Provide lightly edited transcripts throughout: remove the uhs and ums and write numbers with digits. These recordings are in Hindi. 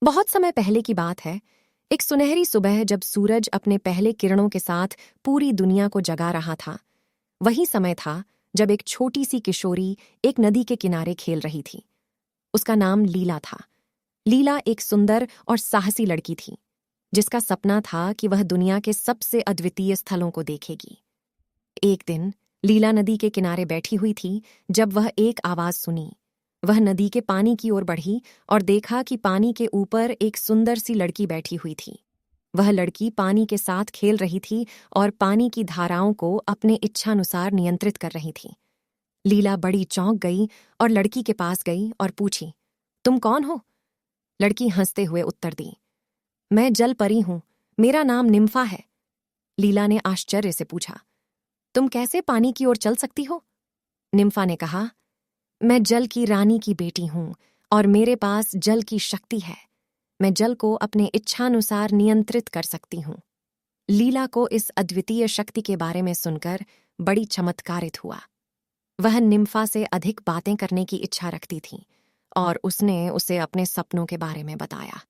बहुत समय पहले की बात है। एक सुनहरी सुबह जब सूरज अपने पहले किरणों के साथ पूरी दुनिया को जगा रहा था। वही समय था जब एक छोटी सी किशोरी एक नदी के किनारे खेल रही थी। उसका नाम लीला था। लीला एक सुंदर और साहसी लड़की थी, जिसका सपना था कि वह दुनिया के सबसे अद्वितीय स्थलों को देखेगी। एक दिन लीला नदी के किनारे बैठी हुई थी जब वह एक आवाज सुनी। वह नदी के पानी की ओर बढ़ी और देखा कि पानी के ऊपर एक सुंदर सी लड़की बैठी हुई थी। वह लड़की पानी के साथ खेल रही थी और पानी की धाराओं को अपने इच्छानुसार नियंत्रित कर रही थी। लीला बड़ी चौंक गई और लड़की के पास गई और पूछी, तुम कौन हो? लड़की हंसते हुए उत्तर दी, मैं जल परी हूं, मेरा नाम निम्फा है। लीला ने आश्चर्य से पूछा, तुम कैसे पानी की ओर चल सकती हो? निम्फा ने कहा, मैं जल की रानी की बेटी हूं और मेरे पास जल की शक्ति है। मैं जल को अपने इच्छानुसार नियंत्रित कर सकती हूं। लीला को इस अद्वितीय शक्ति के बारे में सुनकर बड़ी चमत्कारित हुआ। वह निम्फा से अधिक बातें करने की इच्छा रखती थी और उसने उसे अपने सपनों के बारे में बताया।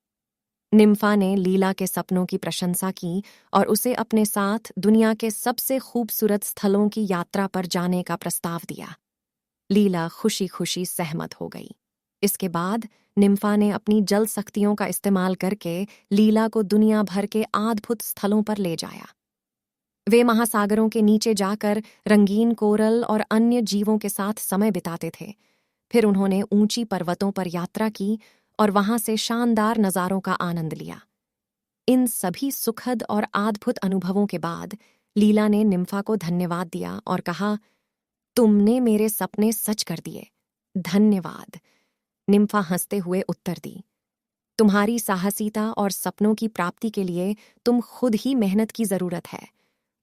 निम्फा ने लीला के सपनों की प्रशंसा की और उसे अपने साथ दुनिया के सबसे खूबसूरत स्थलों की यात्रा पर जाने का प्रस्ताव दिया। लीला खुशी खुशी सहमत हो गई। इसके बाद निम्फा ने अपनी जल शक्तियों का इस्तेमाल करके लीला को दुनिया भर के अद्भुत स्थलों पर ले जाया। वे महासागरों के नीचे जाकर रंगीन कोरल और अन्य जीवों के साथ समय बिताते थे। फिर उन्होंने ऊंची पर्वतों पर यात्रा की और वहां से शानदार नज़ारों का आनंद लिया। इन सभी सुखद और अद्भुत अनुभवों के बाद लीला ने निम्फा को धन्यवाद दिया और कहा, तुमने मेरे सपने सच कर दिए। धन्यवाद। निम्फा हंसते हुए उत्तर दी, तुम्हारी साहसिता और सपनों की प्राप्ति के लिए तुम खुद ही मेहनत की जरूरत है।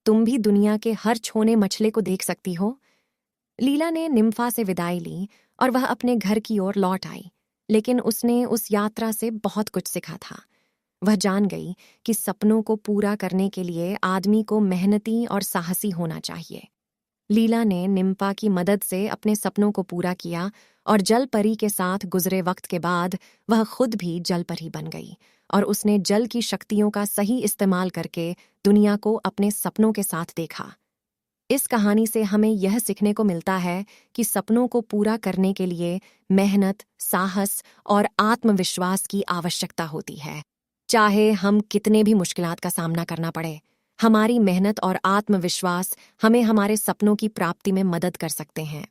तुम भी दुनिया के हर छोने मछले को देख सकती हो। लीला ने निम्फा से विदाई ली और वह अपने घर की ओर लौट आई, लेकिन उसने उस यात्रा से बहुत कुछ सीखा था। वह जान गई कि सपनों को पूरा करने के लिए आदमी को मेहनती और साहसी होना चाहिए। लीला ने निम्फा की मदद से अपने सपनों को पूरा किया और जल परी के साथ गुजरे वक्त के बाद वह खुद भी जल परी बन गई और उसने जल की शक्तियों का सही इस्तेमाल करके दुनिया को अपने सपनों के साथ देखा। इस कहानी से हमें यह सीखने को मिलता है कि सपनों को पूरा करने के लिए मेहनत, साहस और आत्मविश्वास की आवश्यकता होती है। चाहे हम कितने भी मुश्किलात का सामना करना पड़े, हमारी मेहनत और आत्मविश्वास हमें हमारे सपनों की प्राप्ति में मदद कर सकते हैं।